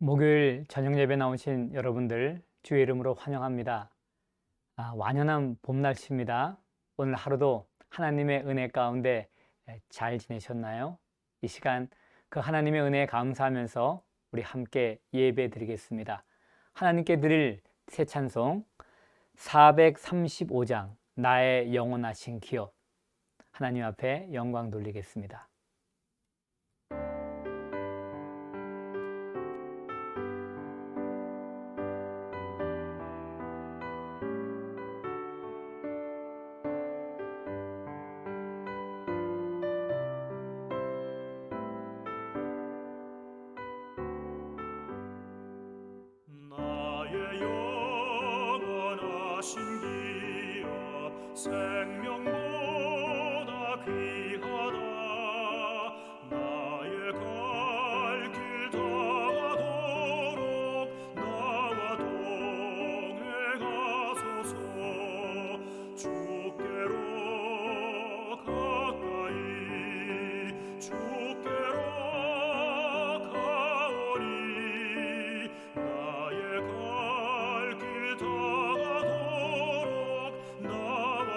목요일 저녁 예배 나오신 여러분들 주의 이름으로 환영합니다. 완연한 봄 날씨입니다. 오늘 하루도 하나님의 은혜 가운데 잘 지내셨나요? 이 시간 그 하나님의 은혜에 감사하면서 우리 함께 예배 드리겠습니다. 하나님께 드릴 새 찬송 435장 나의 영원하신 기업, 하나님 앞에 영광 돌리겠습니다. 나의 영원하신 기업 생명보다 귀하다. 나의 갈 길 다가도록 나와 동행하소서. 주께로 가까이 주께로 가오니 나의 갈 길 다가도록 나와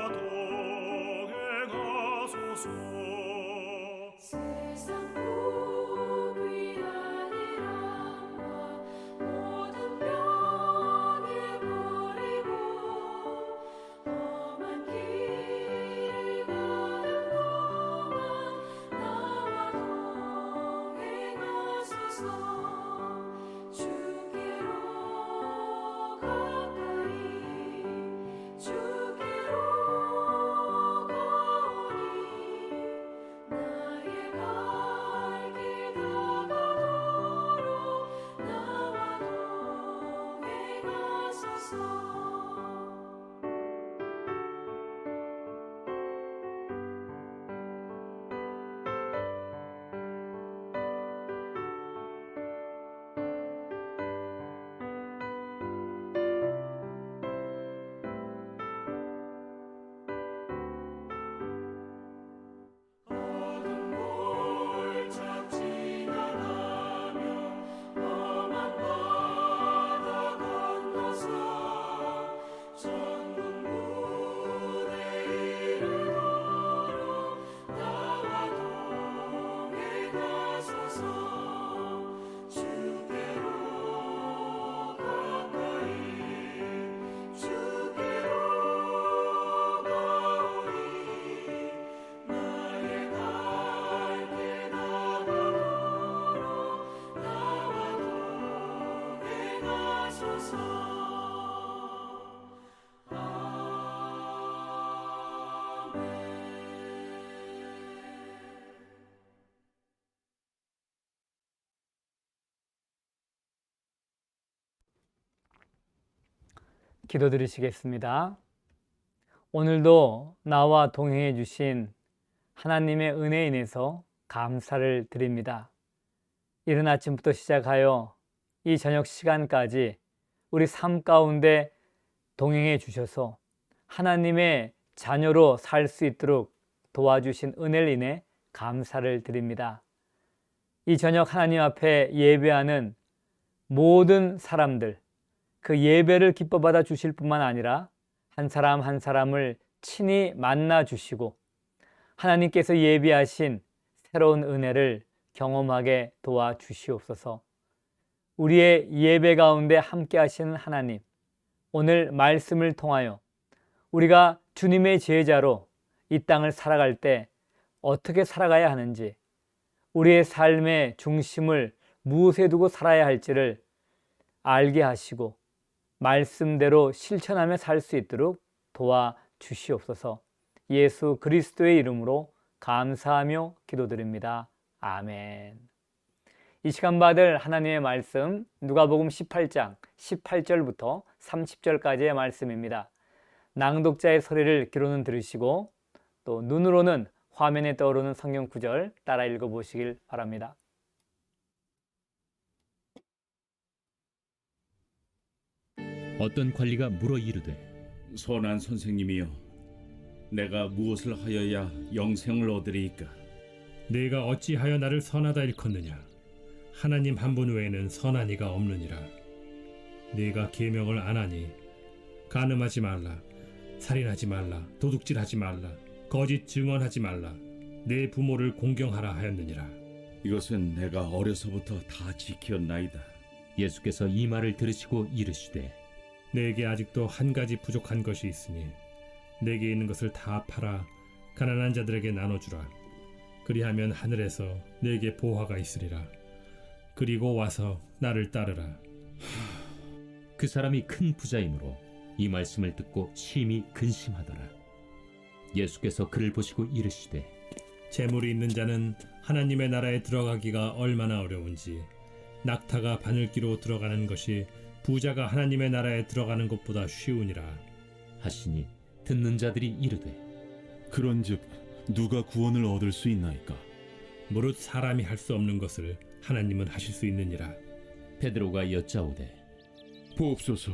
동행하소서. 세상 복이 아니라 모든 명예 버리고 험한 길을 가는 동안 나와 동행하소서. 주께로 가까이 주께로 가오니 나의 갈 길 다가도록 나와 동행하소서. 어둠 골짝 지나가며 험한 바다 건너서 천국 문에 이르도록 나와 동행하소서. 주께로 가까이 주께로 가오니 나의 갈 길 다가도록 나와 동행하소서. 기도드리시겠습니다. 오늘도 나와 동행해 주신 하나님의 은혜에 인해서 감사를 드립니다. 이른 아침부터 시작하여 이 저녁 시간까지 우리 삶 가운데 동행해 주셔서 하나님의 자녀로 살 수 있도록 도와주신 은혜를 인해 감사를 드립니다. 이 저녁 하나님 앞에 예배하는 모든 사람들, 그 예배를 기뻐 받아 주실 뿐만 아니라 한 사람 한 사람을 친히 만나 주시고 하나님께서 예비하신 새로운 은혜를 경험하게 도와 주시옵소서. 우리의 예배 가운데 함께 하시는 하나님, 오늘 말씀을 통하여 우리가 주님의 제자로 이 땅을 살아갈 때 어떻게 살아가야 하는지, 우리의 삶의 중심을 무엇에 두고 살아야 할지를 알게 하시고 말씀대로 실천하며 살 수 있도록 도와주시옵소서. 예수 그리스도의 이름으로 감사하며 기도드립니다. 아멘. 이 시간 받을 하나님의 말씀 누가복음 18장 18절부터 30절까지의 말씀입니다. 낭독자의 소리를 귀로는 들으시고 또 눈으로는 화면에 떠오르는 성경 구절 따라 읽어보시길 바랍니다. 어떤 관리가 물어 이르되 선한 선생님이여, 내가 무엇을 하여야 영생을 얻으리이까? 네가 어찌하여 나를 선하다 일컫느냐? 하나님 한 분 외에는 선한 이가 없느니라. 네가 계명을 안 하니 간음하지 말라, 살인하지 말라, 도둑질하지 말라, 거짓 증언하지 말라, 내 부모를 공경하라 하였느니라. 이것은 내가 어려서부터 다 지켰나이다. 예수께서 이 말을 들으시고 이르시되 내게 아직도 한 가지 부족한 것이 있으니 내게 있는 것을 다 팔아 가난한 자들에게 나눠주라. 그리하면 하늘에서 내게 보화가 있으리라. 그리고 와서 나를 따르라. 그 사람이 큰 부자이므로 이 말씀을 듣고 심히 근심하더라. 예수께서 그를 보시고 이르시되 재물이 있는 자는 하나님의 나라에 들어가기가 얼마나 어려운지 낙타가 바늘기로 들어가는 것이 부자가 하나님의 나라에 들어가는 것보다 쉬우니라. 하시니 듣는 자들이 이르되 그런즉 누가 구원을 얻을 수 있나이까? 무릇 사람이 할 수 없는 것을 하나님은 하실 수 있느니라. 베드로가 여짜오되 보옵소서,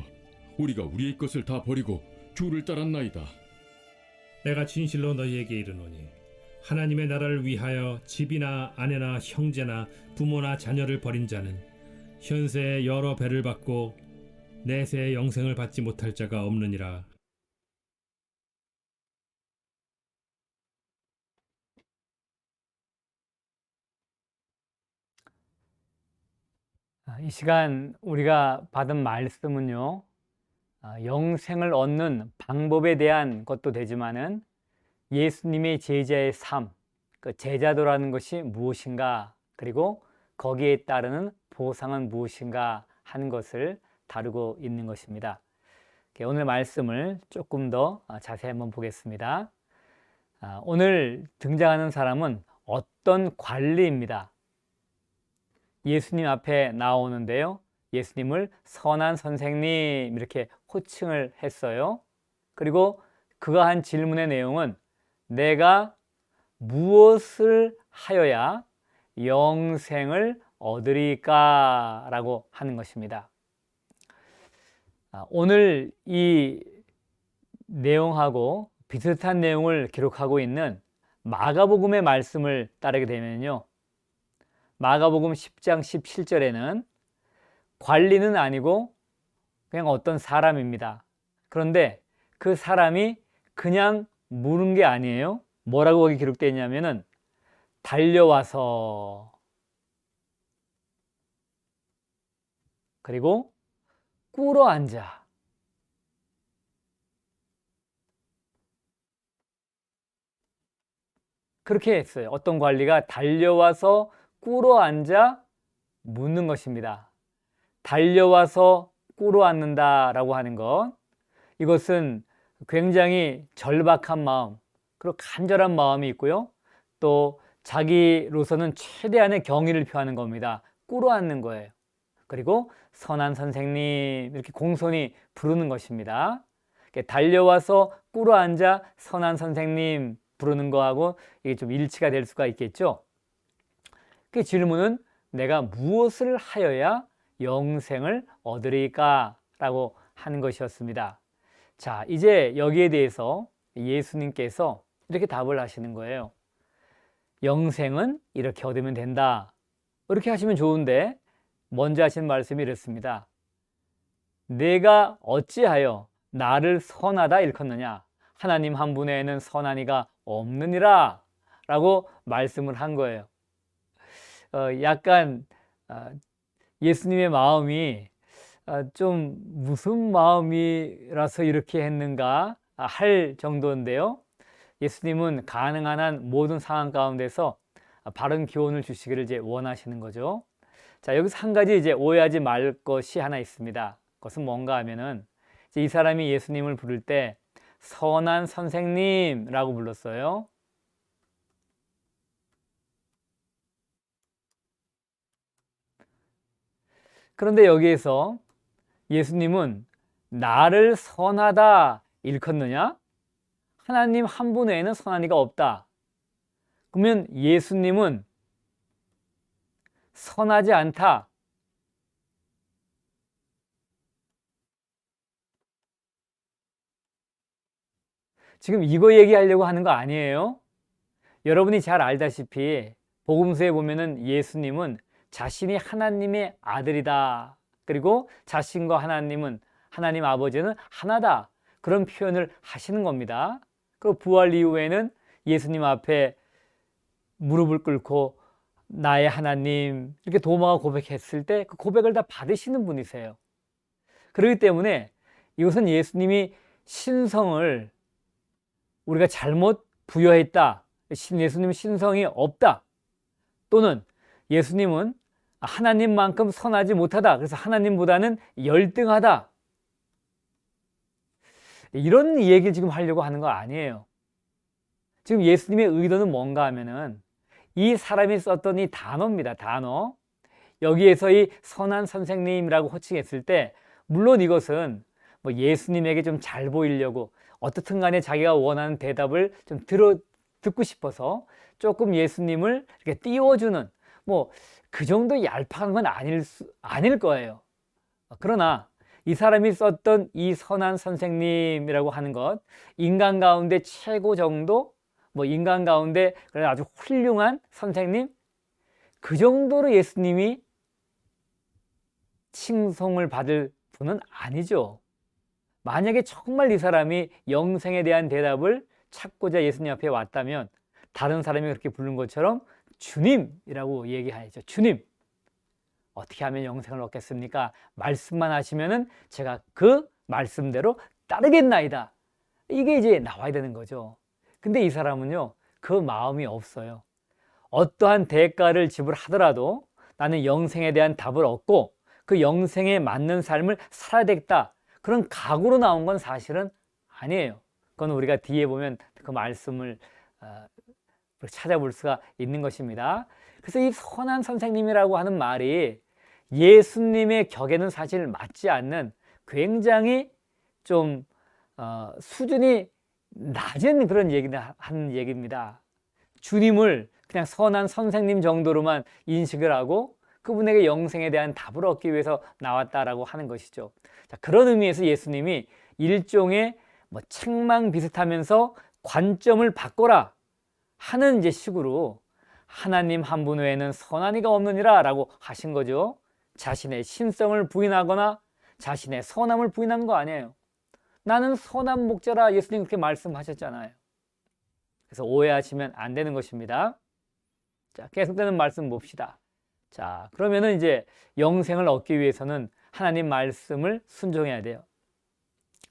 우리가 우리의 것을 다 버리고 주를 따랐나이다. 내가 진실로 너희에게 이르노니 하나님의 나라를 위하여 집이나 아내나 형제나 부모나 자녀를 버린 자는 현세에 여러 배를 받고 내세의 영생을 받지 못할 자가 없느니라. 이 시간 우리가 받은 말씀은요, 영생을 얻는 방법에 대한 것도 되지만은 예수님의 제자의 삶, 그 제자도라는 것이 무엇인가, 그리고 거기에 따르는 보상은 무엇인가 하는 것을 다루고 있는 것입니다. 오늘 말씀을 조금 더 자세히 한번 보겠습니다. 오늘 등장하는 사람은 어떤 관리입니다. 예수님 앞에 나오는데요, 예수님을 선한 선생님 이렇게 호칭을 했어요. 그리고 그가 한 질문의 내용은 내가 무엇을 하여야 영생을 얻으리까? 라고 하는 것입니다. 오늘 이 내용하고 비슷한 내용을 기록하고 있는 마가복음의 말씀을 따르게 되면요, 마가복음 10장 17절에는 관리는 아니고 그냥 어떤 사람입니다. 그런데 그 사람이 그냥 물은 게 아니에요. 뭐라고 거기 기록되어 있냐면은 달려와서, 그리고 꿇어 앉아, 그렇게 했어요. 어떤 관리가 달려와서 꿇어 앉아 묻는 것입니다. 달려와서 꿇어 앉는다라고 하는 것, 이것은 굉장히 절박한 마음, 그리고 간절한 마음이 있고요, 또 자기로서는 최대한의 경의를 표하는 겁니다. 꿇어 앉는 거예요. 그리고 선한 선생님 이렇게 공손히 부르는 것입니다. 달려와서 꿇어 앉아 선한 선생님 부르는 거하고 이게 좀 일치가 될 수가 있겠죠. 그 질문은 내가 무엇을 하여야 영생을 얻으리까? 라고 하는 것이었습니다. 자, 이제 여기에 대해서 예수님께서 이렇게 답을 하시는 거예요. 영생은 이렇게 얻으면 된다. 이렇게 하시면 좋은데 먼저 하신 말씀이 이렇습니다. 내가 어찌하여 나를 선하다 일컫느냐? 하나님 한 분에는 선한 이가 없느니라 라고 말씀을 한 거예요. 약간 예수님의 마음이 좀 무슨 마음이라서 이렇게 했는가 할 정도인데요, 예수님은 가능한 한 모든 상황 가운데서 바른 교훈을 주시기를 이제 원하시는 거죠. 자, 여기서 한 가지 이제 오해하지 말 것이 하나 있습니다. 그것은 뭔가 하면은 이제 이 사람이 예수님을 부를 때 선한 선생님이라고 불렀어요. 그런데 여기에서 예수님은 나를 선하다 일컫느냐? 하나님 한 분 외에는 선한 이가 없다. 그러면 예수님은 선하지 않다. 지금 이거 얘기하려고 하는 거 아니에요. 여러분이 잘 알다시피 복음서에 보면은 예수님은 자신이 하나님의 아들이다. 그리고 자신과 하나님 아버지는 하나다. 그런 표현을 하시는 겁니다. 그리고 부활 이후에는 예수님 앞에 무릎을 꿇고 나의 하나님 이렇게 도마가 고백했을 때 그 고백을 다 받으시는 분이세요. 그렇기 때문에 이것은 예수님이 신성을 우리가 잘못 부여했다. 예수님 신성이 없다. 또는 예수님은 하나님만큼 선하지 못하다. 그래서 하나님보다는 열등하다. 이런 얘기를 지금 하려고 하는 거 아니에요. 지금 예수님의 의도는 뭔가 하면은 이 사람이 썼던 이 단어입니다. 단어. 여기에서 이 선한 선생님이라고 호칭했을 때 물론 이것은 뭐 예수님에게 좀 잘 보이려고 어떻든 간에 자기가 원하는 대답을 좀 듣고 싶어서 조금 예수님을 이렇게 띄워주는 뭐 그 정도 얄팍한 건 아닐 거예요. 그러나 이 사람이 썼던 이 선한 선생님이라고 하는 것, 인간 가운데 최고 정도, 뭐 인간 가운데 아주 훌륭한 선생님, 그 정도로 예수님이 칭송을 받을 분은 아니죠. 만약에 정말 이 사람이 영생에 대한 대답을 찾고자 예수님 앞에 왔다면 다른 사람이 그렇게 부른 것처럼 주님이라고 얘기하죠. 주님, 어떻게 하면 영생을 얻겠습니까? 말씀만 하시면은 제가 그 말씀대로 따르겠나이다. 이게 이제 나와야 되는 거죠. 근데 이 사람은요, 그 마음이 없어요. 어떠한 대가를 지불하더라도 나는 영생에 대한 답을 얻고 그 영생에 맞는 삶을 살아야 되겠다. 그런 각오로 나온 건 사실은 아니에요. 그건 우리가 뒤에 보면 그 말씀을 찾아볼 수가 있는 것입니다. 그래서 이 선한 선생님이라고 하는 말이 예수님의 격에는 사실 맞지 않는 굉장히 좀 수준이 낮은 그런 하는 얘기입니다. 주님을 그냥 선한 선생님 정도로만 인식을 하고 그분에게 영생에 대한 답을 얻기 위해서 나왔다라고 하는 것이죠. 자, 그런 의미에서 예수님이 일종의 뭐 책망 비슷하면서 관점을 바꿔라 하는 이제 식으로 하나님 한 분 외에는 선한 이가 없느니라 라고 하신 거죠. 자신의 신성을 부인하거나 자신의 선함을 부인한 거 아니에요. 나는 선한 목자라 예수님 그렇게 말씀하셨잖아요. 그래서 오해하시면 안 되는 것입니다. 자, 계속되는 말씀 봅시다. 자, 그러면은 이제 영생을 얻기 위해서는 하나님 말씀을 순종해야 돼요.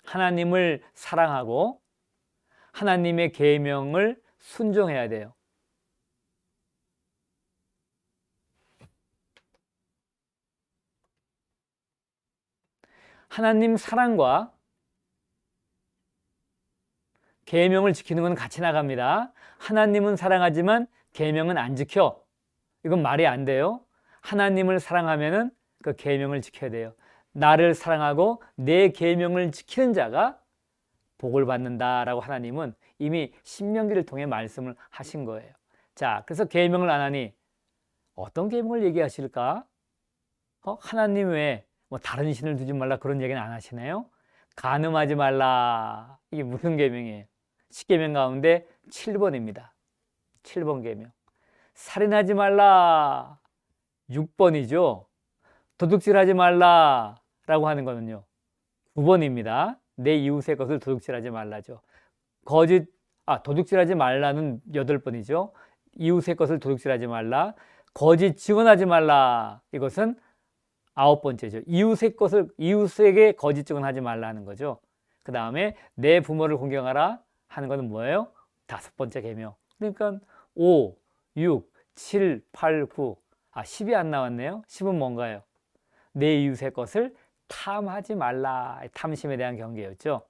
하나님을 사랑하고 하나님의 계명을 순종해야 돼요. 하나님 사랑과 계명을 지키는 건 같이 나갑니다. 하나님은 사랑하지만 계명은 안 지켜. 이건 말이 안 돼요. 하나님을 사랑하면은 그 계명을 지켜야 돼요. 나를 사랑하고 내 계명을 지키는 자가 복을 받는다라고 하나님은 이미 신명기를 통해 말씀을 하신 거예요. 자, 그래서 계명을 안 하니 어떤 계명을 얘기하실까? 하나님 외에 뭐 다른 신을 두지 말라 그런 얘기는 안 하시네요. 간음하지 말라. 이게 무슨 계명이에요? 10계명 가운데 7번입니다. 7번 계명. 살인하지 말라. 6번이죠. 도둑질하지 말라라고 하는 거는요. 9번입니다. 내 이웃의 것을 도둑질하지 말라죠. 도둑질하지 말라는 8번이죠. 이웃의 것을 도둑질하지 말라. 거짓 증언하지 말라. 이것은 9번째죠. 이웃에게 거짓 증언하지 말라는 거죠. 그 다음에 내 부모를 공경하라 하는 것은 뭐예요? 5번째 계명. 그러니까 5, 6, 7, 8, 9. 10이 안 나왔네요. 10은 뭔가요? 내 이웃의 것을 탐하지 말라. 탐심에 대한 경계였죠.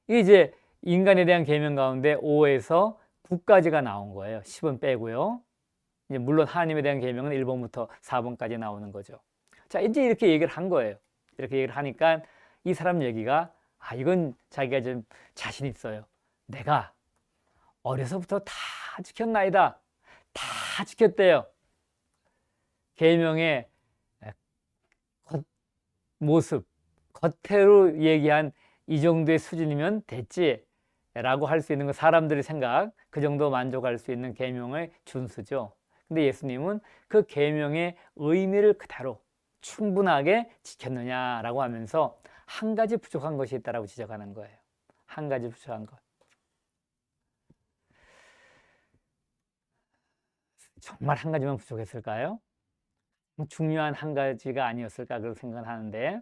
이게 이제 인간에 대한 계명 가운데 5에서 9까지가 나온 거예요. 10은 빼고요. 이제 물론 하나님에 대한 계명은 1번부터 4번까지 나오는 거죠. 자, 이제 이렇게 얘기를 한 거예요. 이렇게 얘기를 하니까 이 사람 얘기가 이건 자기가 좀 자신 있어요. 내가 어려서부터 다 지켰나이다. 다 지켰대요. 계명의 모습, 겉으로 얘기한 이 정도의 수준이면 됐지 라고 할 수 있는 거, 사람들의 생각, 그 정도 만족할 수 있는 계명의 준수죠. 근데 예수님은 그 계명의 의미를 그대로 충분하게 지켰느냐라고 하면서 한 가지 부족한 것이 있다라고 지적하는 거예요. 한 가지 부족한 것. 정말 한 가지만 부족했을까요? 중요한 한 가지가 아니었을까 그렇게 생각을 하는데,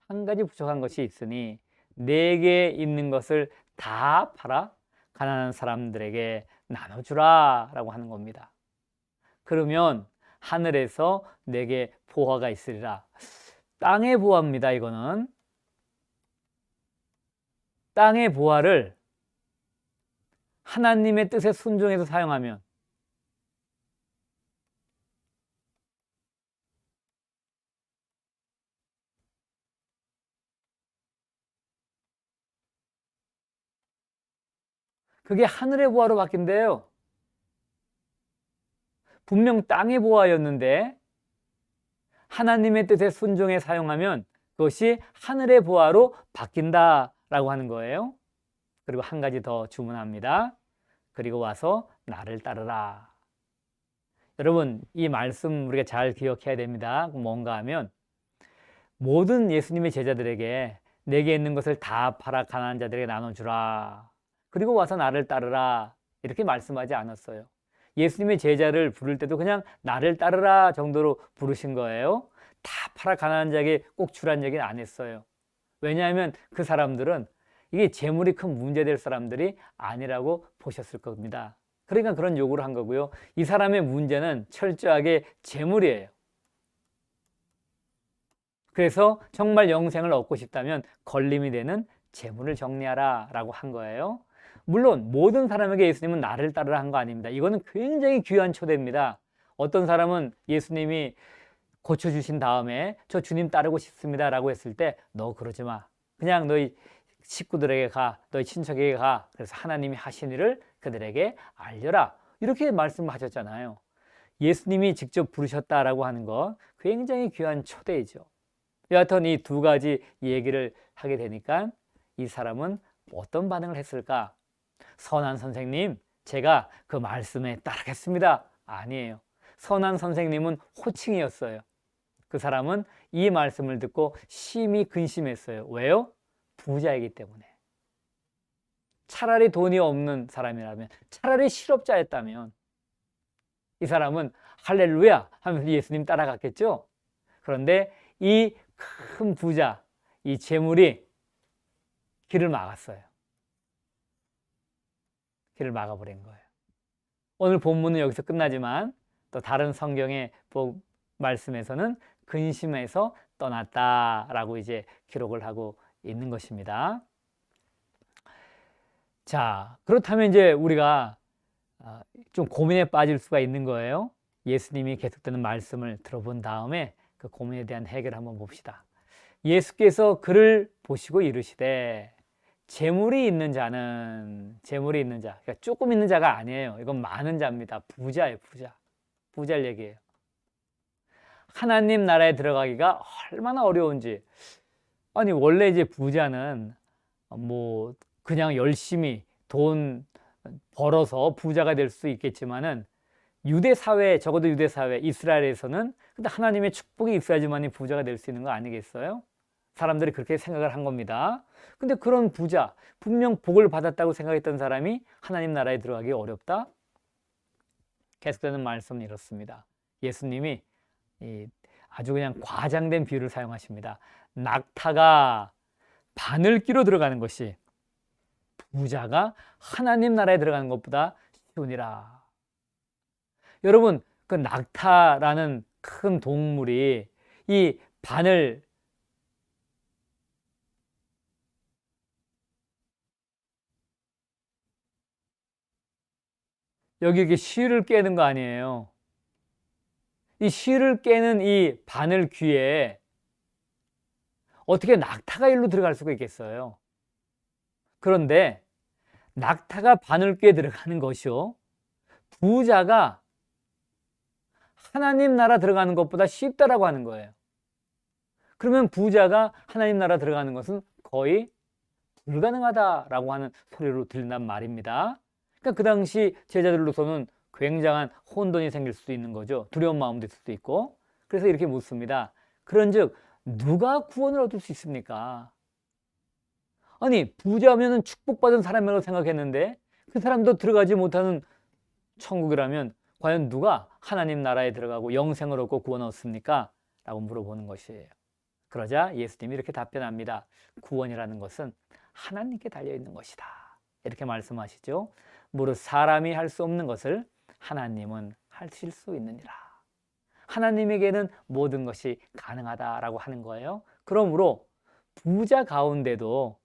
한 가지 부족한 것이 있으니 내게 있는 것을 다 팔아 가난한 사람들에게 나눠주라 라고 하는 겁니다. 그러면 하늘에서 내게 보화가 있으리라. 땅의 보화입니다. 이거는 땅의 보화를 하나님의 뜻에 순종해서 사용하면 그게 하늘의 보화로 바뀐대요. 분명 땅의 보화였는데 하나님의 뜻에 순종해 사용하면 그것이 하늘의 보화로 바뀐다라고 하는 거예요. 그리고 한 가지 더 주문합니다. 그리고 와서 나를 따르라. 여러분, 이 말씀 우리가 잘 기억해야 됩니다. 뭔가 하면 모든 예수님의 제자들에게 내게 있는 것을 다 팔아 가난한 자들에게 나눠주라. 그리고 와서 나를 따르라. 이렇게 말씀하지 않았어요. 예수님의 제자를 부를 때도 그냥 나를 따르라 정도로 부르신 거예요. 다 팔아 가난한 자에게 꼭 주라는 얘기는 안 했어요. 왜냐하면 그 사람들은 이게 재물이 큰 문제될 사람들이 아니라고 보셨을 겁니다. 그러니까 그런 요구를 한 거고요. 이 사람의 문제는 철저하게 재물이에요. 그래서 정말 영생을 얻고 싶다면 걸림이 되는 재물을 정리하라 라고 한 거예요. 물론 모든 사람에게 예수님은 나를 따르라 한 거 아닙니다. 이거는 굉장히 귀한 초대입니다. 어떤 사람은 예수님이 고쳐주신 다음에 저 주님 따르고 싶습니다 라고 했을 때 너 그러지 마. 그냥 너희 식구들에게 가, 너희 친척에게 가. 그래서 하나님이 하신 일을 그들에게 알려라. 이렇게 말씀하셨잖아요. 예수님이 직접 부르셨다라고 하는 거 굉장히 귀한 초대이죠. 여하튼 이 두 가지 얘기를 하게 되니까 이 사람은 어떤 반응을 했을까? 선한 선생님, 제가 그 말씀에 따르겠습니다. 아니에요. 선한 선생님은 호칭이었어요. 그 사람은 이 말씀을 듣고 심히 근심했어요. 왜요? 부자이기 때문에. 차라리 돈이 없는 사람이라면, 차라리 실업자였다면 이 사람은 할렐루야 하면서 예수님 따라갔겠죠. 그런데 이 큰 부자, 이 재물이 길을 막았어요. 길을 막아버린 거예요. 오늘 본문은 여기서 끝나지만 또 다른 성경의 말씀에서는 근심해서 떠났다라고 이제 기록을 하고 있는 것입니다. 자, 그렇다면 이제 우리가 좀 고민에 빠질 수가 있는 거예요. 예수님이 계속되는 말씀을 들어본 다음에 그 고민에 대한 해결을 한번 봅시다. 예수께서 그를 보시고 이르시되 재물이 있는 자는, 재물이 있는 자, 그러니까 조금 있는 자가 아니에요. 이건 많은 자입니다. 부자예요, 부자. 부자를 얘기해요. 하나님 나라에 들어가기가 얼마나 어려운지. 아니, 원래 이제 부자는 뭐 그냥 열심히 돈 벌어서 부자가 될 수 있겠지만은 유대 사회, 적어도 유대 사회, 이스라엘에서는 근데 하나님의 축복이 있어야지만이 부자가 될 수 있는 거 아니겠어요? 사람들이 그렇게 생각을 한 겁니다. 근데 그런 부자, 분명 복을 받았다고 생각했던 사람이 하나님 나라에 들어가기 어렵다? 계속되는 말씀은 이렇습니다. 예수님이 아주 그냥 과장된 비유를 사용하십니다. 낙타가 바늘귀로 들어가는 것이 부자가 하나님 나라에 들어가는 것보다 쉬우니라. 여러분, 그 낙타라는 큰 동물이 이 바늘, 여기 이렇게 실을 깨는 거 아니에요. 이 실을 깨는 이 바늘 귀에 어떻게 낙타가 일로 들어갈 수가 있겠어요? 그런데 낙타가 바늘 귀에 들어가는 것이요, 부자가 하나님 나라 들어가는 것보다 쉽다라고 하는 거예요. 그러면 부자가 하나님 나라 들어가는 것은 거의 불가능하다라고 하는 소리로 들린단 말입니다. 그러니까 그 당시 제자들로서는 굉장한 혼돈이 생길 수도 있는 거죠. 두려운 마음도 있을 수도 있고. 그래서 이렇게 묻습니다. 그런즉 누가 구원을 얻을 수 있습니까? 아니, 부자면은 축복받은 사람이라고 생각했는데 그 사람도 들어가지 못하는 천국이라면 과연 누가 하나님 나라에 들어가고 영생을 얻고 구원 얻습니까? 라고 물어보는 것이에요. 그러자 예수님이 이렇게 답변합니다. 구원이라는 것은 하나님께 달려있는 것이다. 이렇게 말씀하시죠. 무릇 사람이 할 수 없는 것을 하나님은 하실 수 있느니라. 하나님에게는 모든 것이 가능하다라고 하는 거예요. 그러므로 부자 가운데도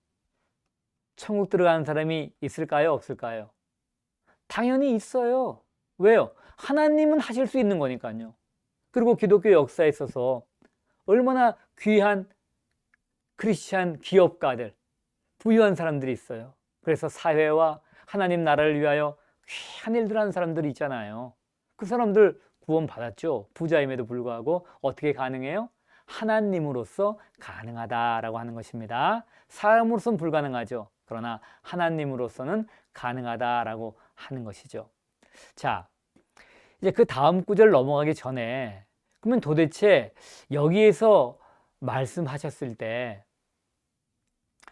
천국 들어가는 사람이 있을까요? 없을까요? 당연히 있어요. 왜요? 하나님은 하실 수 있는 거니까요. 그리고 기독교 역사에 있어서 얼마나 귀한 크리스찬 기업가들, 부유한 사람들이 있어요. 그래서 사회와 하나님 나라를 위하여 귀한 일들 하는 사람들이 있잖아요. 그 사람들 구원 받았죠. 부자임에도 불구하고 어떻게 가능해요? 하나님으로서 가능하다라고 하는 것입니다. 사람으로서는 불가능하죠. 그러나 하나님으로서는 가능하다라고 하는 것이죠. 자, 이제 그 다음 구절 넘어가기 전에 그러면 도대체 여기에서 말씀하셨을 때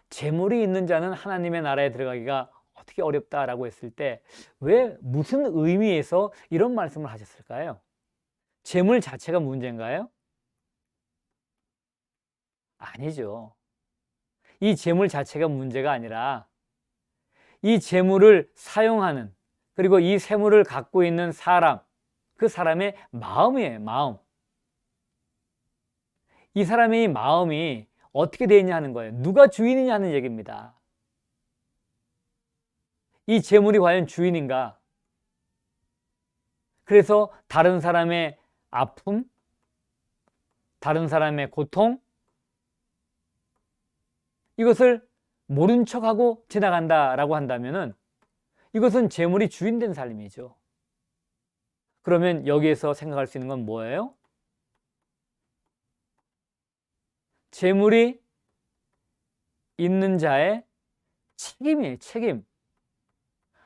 재물이 있는 자는 하나님의 나라에 들어가기가 어떻게 어렵다라고 했을 때 왜 무슨 의미에서 이런 말씀을 하셨을까요? 재물 자체가 문제인가요? 아니죠. 이 재물 자체가 문제가 아니라 이 재물을 사용하는 그리고 이 재물을 갖고 있는 사람, 그 사람의 마음이에요. 마음. 이 사람의 마음이 어떻게 되어 있냐 하는 거예요. 누가 주인이냐 하는 얘기입니다. 이 재물이 과연 주인인가? 그래서 다른 사람의 아픔, 다른 사람의 고통, 이것을 모른 척하고 지나간다라고 한다면은 이것은 재물이 주인된 삶이죠. 그러면 여기에서 생각할 수 있는 건 뭐예요? 재물이 있는 자의 책임이에요. 책임.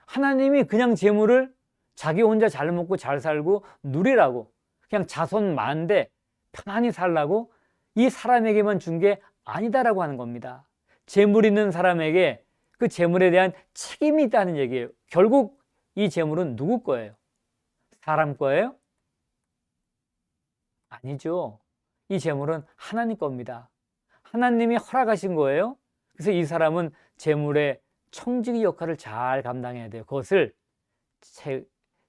하나님이 그냥 재물을 자기 혼자 잘 먹고 잘 살고 누리라고 그냥 자손 많은데 편안히 살라고 이 사람에게만 준 게 아니다라고 하는 겁니다. 재물 있는 사람에게 그 재물에 대한 책임이 있다는 얘기예요. 결국 이 재물은 누구 거예요? 사람 거예요? 아니죠. 이 재물은 하나님 겁니다. 하나님이 허락하신 거예요. 그래서 이 사람은 재물의 청지기 역할을 잘 감당해야 돼요. 그것을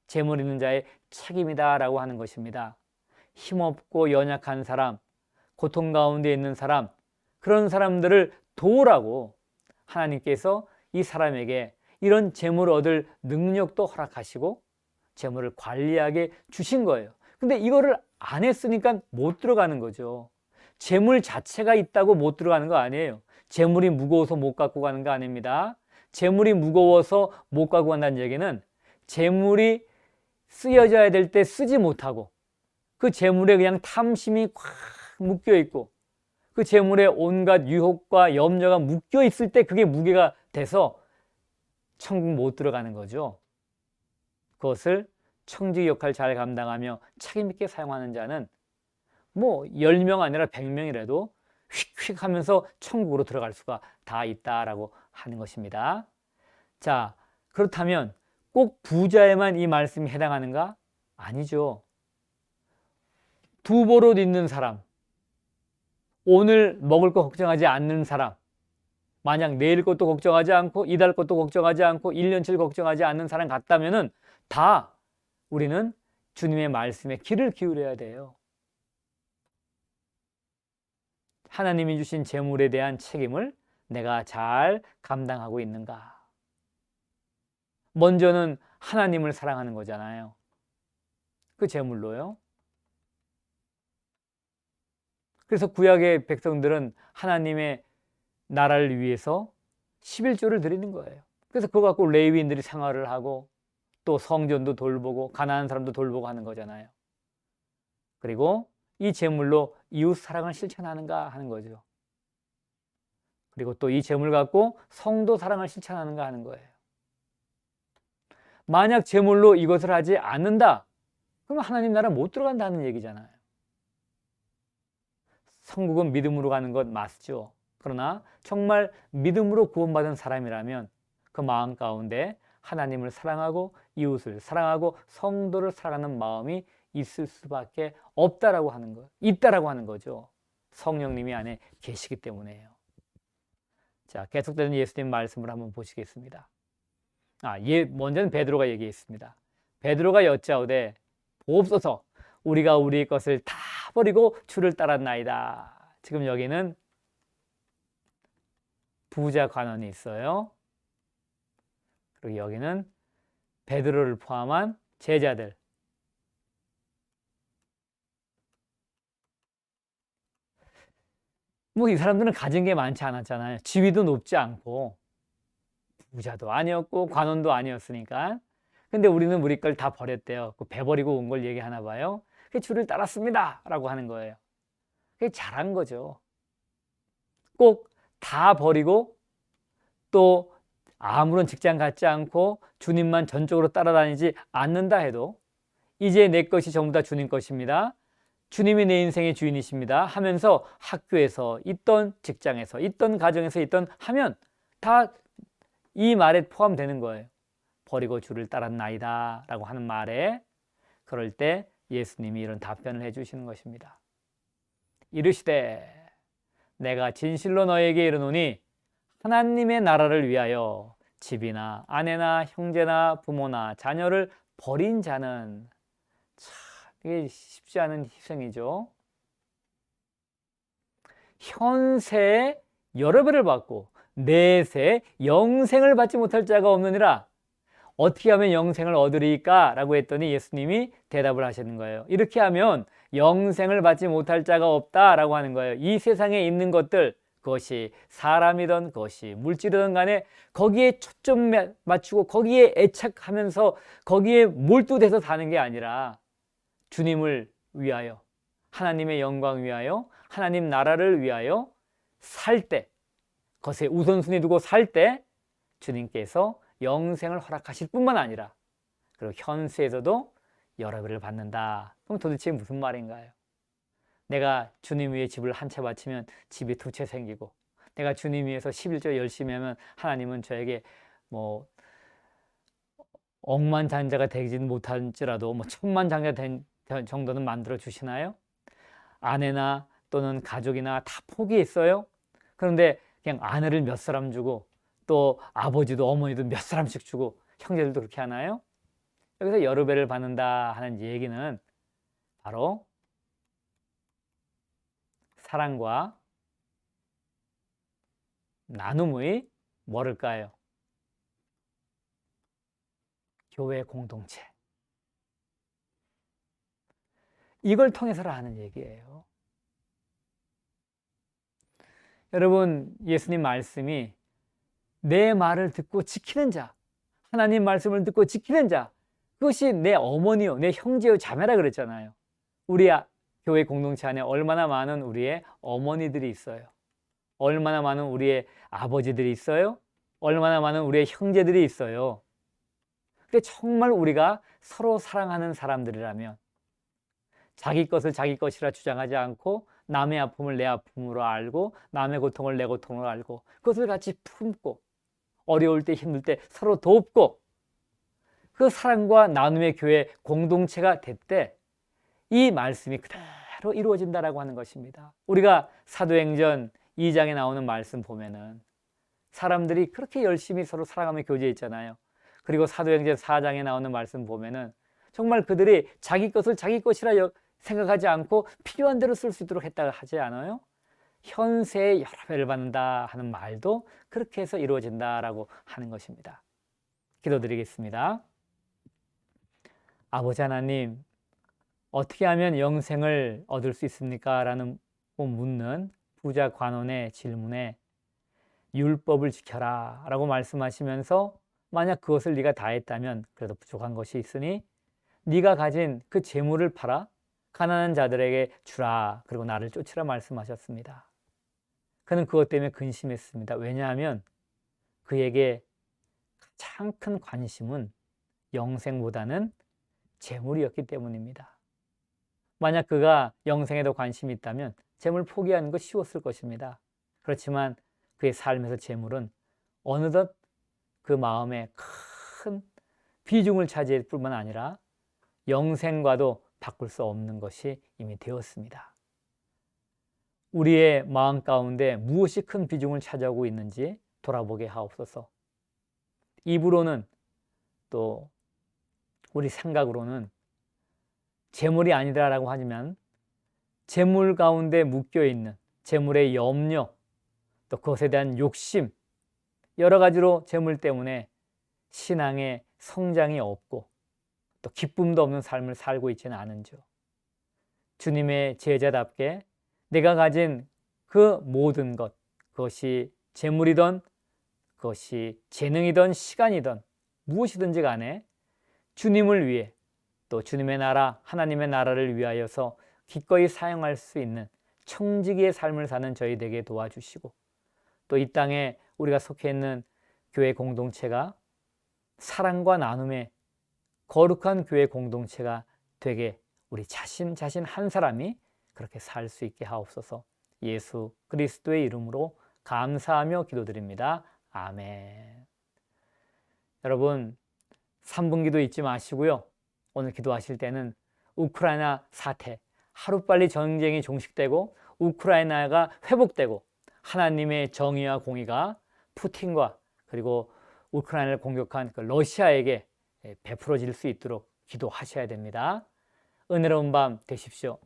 재물 있는 자의 책임이다라고 하는 것입니다. 힘없고 연약한 사람, 고통 가운데 있는 사람, 그런 사람들을 도우라고 하나님께서 이 사람에게 이런 재물을 얻을 능력도 허락하시고 재물을 관리하게 주신 거예요. 근데 이거를 안 했으니까 못 들어가는 거죠. 재물 자체가 있다고 못 들어가는 거 아니에요. 재물이 무거워서 못 갖고 가는 거 아닙니다. 재물이 무거워서 못 갖고 간다는 얘기는 재물이 쓰여져야 될 때 쓰지 못하고 그 재물에 그냥 탐심이 꽉 묶여 있고 그 재물에 온갖 유혹과 염려가 묶여 있을 때 그게 무게가 돼서 천국 못 들어가는 거죠. 그것을 청지기 역할을 잘 감당하며 책임 있게 사용하는 자는 뭐 10명 아니라 100명이라도 휙휙 하면서 천국으로 들어갈 수가 다 있다라고 하는 것입니다. 자, 그렇다면 꼭 부자에만 이 말씀이 해당하는가? 아니죠. 두 벌옷 있는 사람, 오늘 먹을 거 걱정하지 않는 사람, 만약 내일 것도 걱정하지 않고 이달 것도 걱정하지 않고 1년치를 걱정하지 않는 사람 같다면은 다 우리는 주님의 말씀에 귀를 기울여야 돼요. 하나님이 주신 재물에 대한 책임을 내가 잘 감당하고 있는가? 먼저는 하나님을 사랑하는 거잖아요. 그 재물로요. 그래서 구약의 백성들은 하나님의 나라를 위해서 11조를 드리는 거예요. 그래서 그거 갖고 레위인들이 생활을 하고 또 성전도 돌보고 가난한 사람도 돌보고 하는 거잖아요. 그리고 이 재물로 이웃 사랑을 실천하는가 하는 거죠. 그리고 또 이 재물 갖고 성도 사랑을 실천하는가 하는 거예요. 만약 제물로 이것을 하지 않는다, 그러면 하나님 나라 못 들어간다는 얘기잖아요. 천국은 믿음으로 가는 것 맞죠. 그러나 정말 믿음으로 구원받은 사람이라면 그 마음 가운데 하나님을 사랑하고 이웃을 사랑하고 성도를 사랑하는 마음이 있을 수밖에 없다라고 하는 거, 있다라고 하는 거죠. 성령님이 안에 계시기 때문에요. 자, 계속되는 예수님 말씀을 한번 보시겠습니다. 먼저는 베드로가 얘기했습니다. 베드로가 여짜오되 보옵소서, 우리가 우리의 것을 다 버리고 주를 따랐나이다. 지금 여기는 부자 관원이 있어요. 그리고 여기는 베드로를 포함한 제자들. 뭐 이 사람들은 가진 게 많지 않았잖아요. 지위도 높지 않고 부자도 아니었고 관원도 아니었으니까. 근데 우리는 우리 걸 다 버렸대요. 그 배 버리고 온 걸 얘기하나 봐요. 그 주를 따랐습니다 라고 하는 거예요. 그게 잘한 거죠. 꼭 다 버리고 또 아무런 직장 갖지 않고 주님만 전적으로 따라다니지 않는다 해도 이제 내 것이 전부 다 주님 것입니다. 주님이 내 인생의 주인이십니다 하면서 학교에서 있던 직장에서 있던 가정에서 있던 하면 다 이 말에 포함되는 거예요. 버리고 주를 따랐나이다 라고 하는 말에, 그럴 때 예수님이 이런 답변을 해주시는 것입니다. 이르시되 내가 진실로 너에게 이르노니 하나님의 나라를 위하여 집이나 아내나 형제나 부모나 자녀를 버린 자는, 참 이게 쉽지 않은 희생이죠. 현세에 여러 배를 받고 내세 영생을 받지 못할 자가 없느니라. 어떻게 하면 영생을 얻으리까? 라고 했더니 예수님이 대답을 하시는 거예요. 이렇게 하면 영생을 받지 못할 자가 없다라고 하는 거예요. 이 세상에 있는 것들, 그것이 사람이든 그것이 물질이든 간에 거기에 초점 맞추고 거기에 애착하면서 거기에 몰두돼서 사는 게 아니라 주님을 위하여, 하나님의 영광 위하여, 하나님 나라를 위하여 살 때, 그것에 우선순위 두고 살 때 주님께서 영생을 허락하실 뿐만 아니라 그리고 현세에서도 여러 배를 받는다. 그럼 도대체 무슨 말인가요? 내가 주님 위해 집을 한 채 바치면 집이 두 채 생기고, 내가 주님 위해서 11조 열심히 하면 하나님은 저에게 뭐 억만장자가 되지는 못할지라도 뭐 천만장자 된 정도는 만들어 주시나요? 아내나 또는 가족이나 다 포기했어요? 그런데 그냥 아내를 몇 사람 주고 또 아버지도 어머니도 몇 사람씩 주고 형제들도 그렇게 하나요? 여기서 여러 배를 받는다 하는 얘기는 바로 사랑과 나눔의 뭐를까요? 교회 공동체. 이걸 통해서라 하는 얘기예요. 여러분, 예수님 말씀이 내 말을 듣고 지키는 자, 하나님 말씀을 듣고 지키는 자, 그것이 내 어머니요, 내 형제요, 자매라 그랬잖아요. 우리 교회 공동체 안에 얼마나 많은 우리의 어머니들이 있어요. 얼마나 많은 우리의 아버지들이 있어요. 얼마나 많은 우리의 형제들이 있어요. 근데 정말 우리가 서로 사랑하는 사람들이라면 자기 것을 자기 것이라 주장하지 않고 남의 아픔을 내 아픔으로 알고 남의 고통을 내 고통으로 알고 그것을 같이 품고 어려울 때 힘들 때 서로 돕고 그 사랑과 나눔의 교회 공동체가 될 때 이 말씀이 그대로 이루어진다라고 하는 것입니다. 우리가 사도행전 2장에 나오는 말씀 보면은 사람들이 그렇게 열심히 서로 사랑하며 교제했잖아요. 그리고 사도행전 4장에 나오는 말씀 보면은 정말 그들이 자기 것을 자기 것이라 생각하지 않고 필요한 대로 쓸 수 있도록 했다고 하지 않아요? 현세에 여러 배를 받는다 하는 말도 그렇게 해서 이루어진다라고 하는 것입니다. 기도드리겠습니다. 아버지 하나님, 어떻게 하면 영생을 얻을 수 있습니까? 라는 묻는 부자 관원의 질문에 율법을 지켜라 라고 말씀하시면서 만약 그것을 네가 다 했다면 그래도 부족한 것이 있으니 네가 가진 그 재물을 팔아 가난한 자들에게 주라, 그리고 나를 쫓으라 말씀하셨습니다. 그는 그것 때문에 근심했습니다. 왜냐하면 그에게 가장 큰 관심은 영생보다는 재물이었기 때문입니다. 만약 그가 영생에도 관심이 있다면 재물 포기하는 거 쉬웠을 것입니다. 그렇지만 그의 삶에서 재물은 어느덧 그 마음에 큰 비중을 차지할 뿐만 아니라 영생과도 바꿀 수 없는 것이 이미 되었습니다. 우리의 마음 가운데 무엇이 큰 비중을 차지하고 있는지 돌아보게 하옵소서. 입으로는 또 우리 생각으로는 재물이 아니다라고 하지만 재물 가운데 묶여있는 재물의 염려, 또 그것에 대한 욕심, 여러 가지로 재물 때문에 신앙의 성장이 없고 또 기쁨도 없는 삶을 살고 있지는 않은지요. 주님의 제자답게 내가 가진 그 모든 것, 그것이 재물이든 그것이 재능이든 시간이든 무엇이든지 간에 주님을 위해 또 주님의 나라, 하나님의 나라를 위하여서 기꺼이 사용할 수 있는 청지기의 삶을 사는 저희 되게 도와주시고 또 이 땅에 우리가 속해 있는 교회 공동체가 사랑과 나눔의 거룩한 교회 공동체가 되게 우리 자신 한 사람이 그렇게 살 수 있게 하옵소서. 예수 그리스도의 이름으로 감사하며 기도드립니다. 아멘. 여러분 3분기도 잊지 마시고요. 오늘 기도하실 때는 우크라이나 사태, 하루빨리 전쟁이 종식되고 우크라이나가 회복되고 하나님의 정의와 공의가 푸틴과 그리고 우크라이나를 공격한 그 러시아에게 베풀어질 수 있도록 기도하셔야 됩니다. 은혜로운 밤 되십시오.